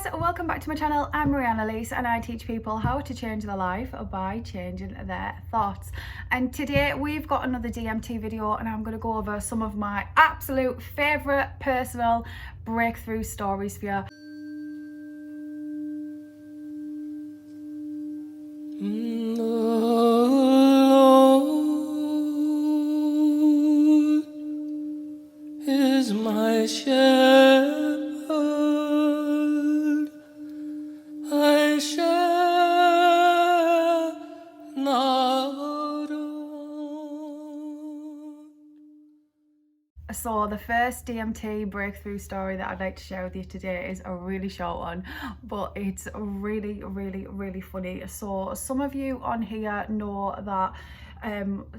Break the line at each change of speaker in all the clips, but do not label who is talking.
guys, welcome back to my channel. I'm Marianne and I teach people how to change their life by changing their thoughts. And today we've got another DMT video and I'm going to go over some of my absolute favourite personal breakthrough stories for you.
Is my shepherd, I shall not want.
So the first DMT breakthrough story that I'd like to share with you today is a really short one, but it's really funny. So some of you on here know that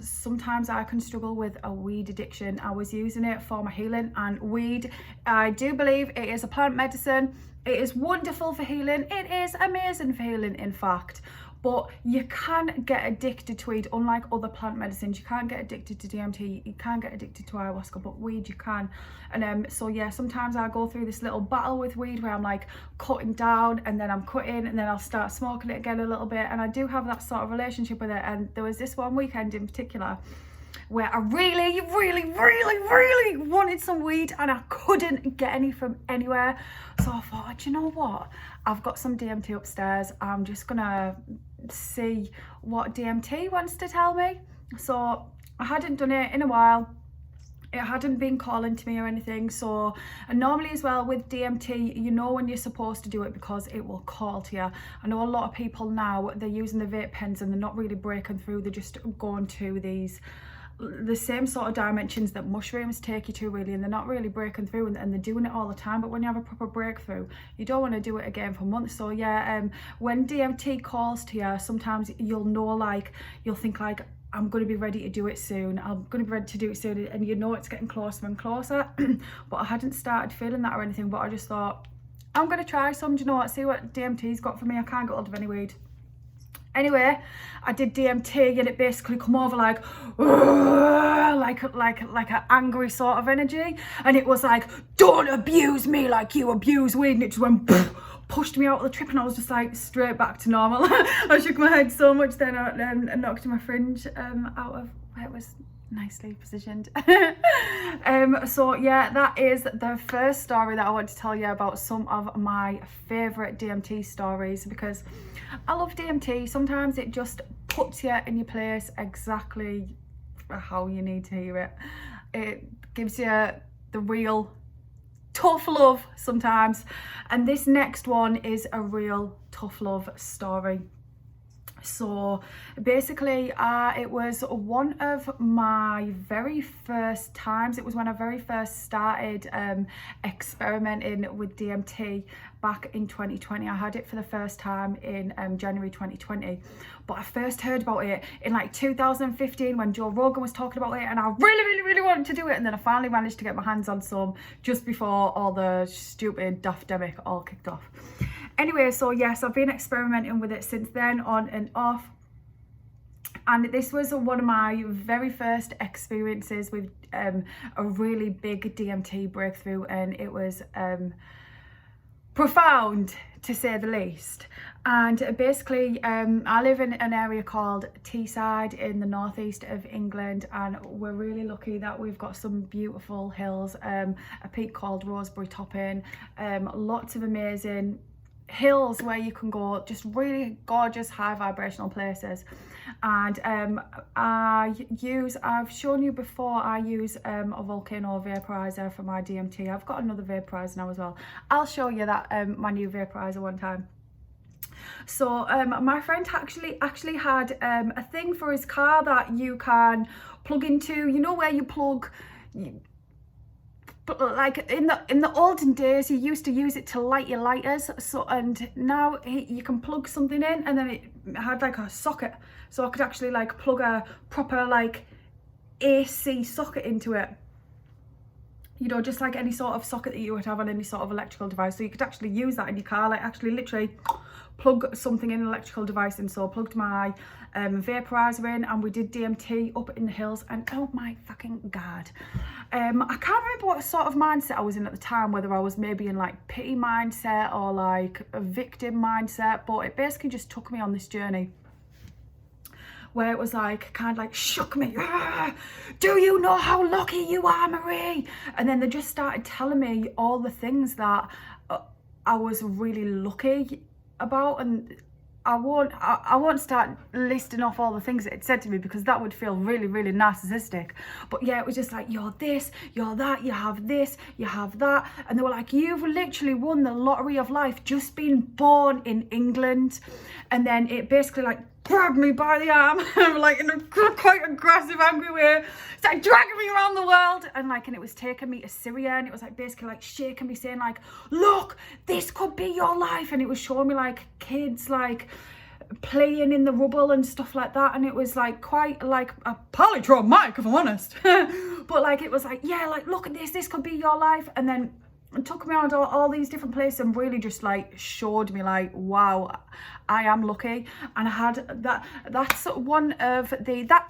sometimes I can struggle with a weed addiction. I was using it for my healing, and weed, I do believe it is a plant medicine. It is wonderful for healing. It is amazing for healing, in fact. But you can get addicted to weed. Unlike other plant medicines, you can't get addicted to DMT, you can't get addicted to ayahuasca, but weed you can. And so yeah, sometimes I go through this little battle with weed where I'm like cutting down and then I'm cutting and then I'll start smoking it again a little bit, and I do have that sort of relationship with it. And there was this one weekend in particular where I really wanted some weed and I couldn't get any from anywhere. So I thought, you know what, I've got some DMT upstairs, I'm just gonna see what DMT wants to tell me. So I hadn't done it in a while, it hadn't been calling to me or anything. So, and normally as well with DMT, you know when you're supposed to do it because it will call to you. I know a lot of people now, they're using the vape pens and they're not really breaking through, they're just going to the same sort of dimensions that mushrooms take you to, really, and they're not really breaking through, and they're doing it all the time. But when you have a proper breakthrough, you don't want to do it again for months. So yeah, when DMT calls to you, sometimes you'll know, like, you'll think like, I'm going to be ready to do it soon, I'm going to be ready to do it soon, and you know it's getting closer and closer. But I hadn't started feeling that or anything, but I just thought, I'm going to try some, do you know what, see what DMT's got for me. I can't get hold of any weed. Anyway, I did DMT and it basically come over like an angry sort of energy, and it was like, don't abuse me like you abuse weed, and it just went pushed me out of the trip, and I was just like straight back to normal. I shook my head so much then I knocked my fringe out of where it was nicely positioned. So yeah, that is the first story that I want to tell you about some of my favorite DMT stories, because I love DMT. Sometimes it just puts you in your place exactly how you need to hear it. It gives you the real tough love sometimes, and this next one is a real tough love story. So basically it was one of my very first times. It was when I very first started experimenting with DMT back in 2020. I had it for the first time in January 2020, but I first heard about it in like 2015 when Joe Rogan was talking about it, and I really wanted to do it, and then I finally managed to get my hands on some just before all the stupid daft-demic all kicked off. Anyway, so yes, I've been experimenting with it since then, on and off. And this was one of my very first experiences with a really big DMT breakthrough, and it was profound, to say the least. And basically I live in an area called Teesside in the northeast of England, and we're really lucky that we've got some beautiful hills, a peak called Rosebery Topping, lots of amazing hills where you can go, just really gorgeous high vibrational places. And I've shown you before, I use a volcano vaporizer for my DMT. I've got another vaporizer now as well. I'll show you that my new vaporizer one time. So my friend actually had a thing for his car that you can plug into, you know, where you plug but like in the olden days, you used to use it to light your lighters. So, and now you can plug something in, and then it had like a socket, so I could actually like plug a proper like AC socket into it. you know, just like any sort of socket that you would have on any sort of electrical device. So you could actually use that in your car, like actually literally plug something in an electrical device. And so I plugged my vaporizer in, and we did DMT up in the hills, and oh my fucking god, I can't remember what sort of mindset I was in at the time, whether I was maybe in like pity mindset or like a victim mindset, but it basically just took me on this journey where it was like kind of like shook me. Do you know how lucky you are, Marie? And then they just started telling me all the things that I was really lucky about, and I won't start listing off all the things that it said to me, because that would feel really, really narcissistic. But yeah, it was just like, you're this, you're that, you have this, you have that. And they were like, you've literally won the lottery of life just being born in England. And then it basically like grabbed me by the arm, like in a quite aggressive, angry way, started dragging me around the world, and it was taking me to Syria, and it was like basically like shaking me, saying like, look, this could be your life. And it was showing me like kids like playing in the rubble and stuff like that, and it was like quite like a polytraumatic, if I'm honest. But like it was like, yeah, like look at this could be your life. And then it took me around all these different places and really just like showed me like, wow, I am lucky. And I had that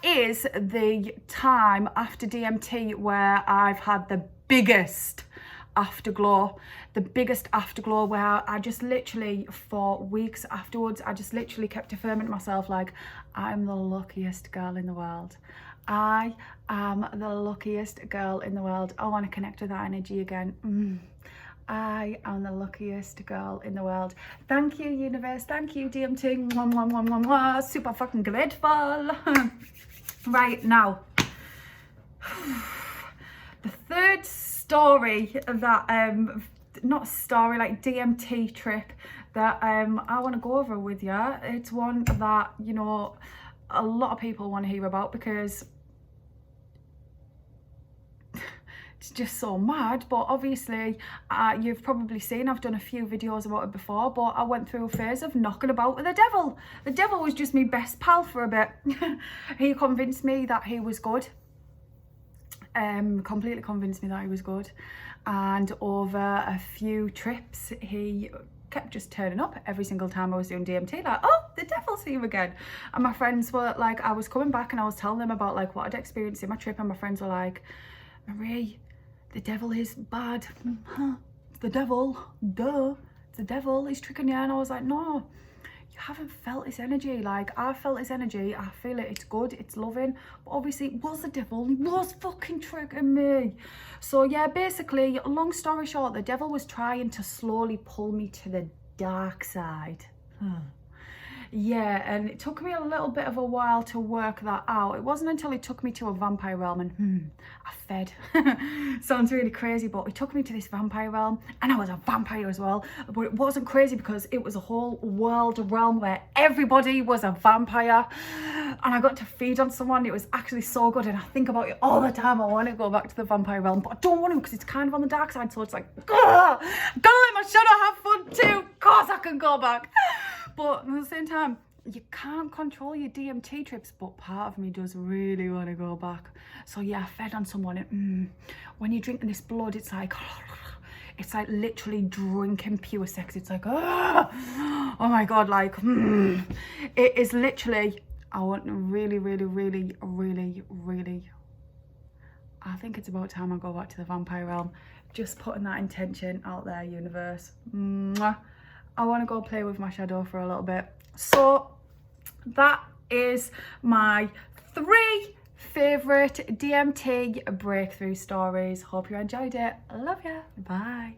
is the time after DMT where I've had the biggest afterglow where I just literally for weeks afterwards, I just literally kept affirming to myself like, I'm the luckiest girl in the world. I am the luckiest girl in the world. I want to connect with that energy again. I am the luckiest girl in the world. Thank you, universe. Thank you, DMT. Mwah, mwah, mwah, mwah, mwah. Super fucking grateful. Right, now. The third story that, not story, like DMT trip that I want to go over with you. It's one that, you know, a lot of people want to hear about, because it's just so mad. But obviously you've probably seen I've done a few videos about it before, but I went through a phase of knocking about with the devil. The devil was just my best pal for a bit. He convinced me that he was good, completely convinced me that he was good, and over a few trips he kept just turning up every single time I was doing DMT, like, oh, the devil's here again. And my friends were like, I was coming back and I was telling them about like what I'd experienced in my trip, and my friends were like, Marie, the devil is bad. The devil, duh, the devil is tricking you. And I was like, no, you haven't felt his energy. Like, I felt his energy, I feel it, it's good, it's loving. But obviously it was the devil, he was fucking tricking me. So yeah, basically, long story short, the devil was trying to slowly pull me to the dark side. Yeah, and it took me a little bit of a while to work that out. It wasn't until he took me to a vampire realm and I fed. Sounds really crazy, but he took me to this vampire realm, and I was a vampire as well. But it wasn't crazy because it was a whole world realm where everybody was a vampire, and I got to feed on someone. It was actually so good, and I think about it all the time. I want to go back to the vampire realm, but I don't want to because it's kind of on the dark side. So it's like, gotta let my shadow have fun too. Of course I can go back. But at the same time, you can't control your DMT trips, but part of me does really want to go back. So yeah, I fed on someone, and when you're drinking this blood, it's like literally drinking pure sex. It's like, oh my God, like, it is literally, I want really, really, really, really, really, I think it's about time I go back to the vampire realm. Just putting that intention out there, universe. Mwah. I want to go play with my shadow for a little bit. So that is my 3 favourite DMT breakthrough stories. Hope you enjoyed it. Love ya. Bye.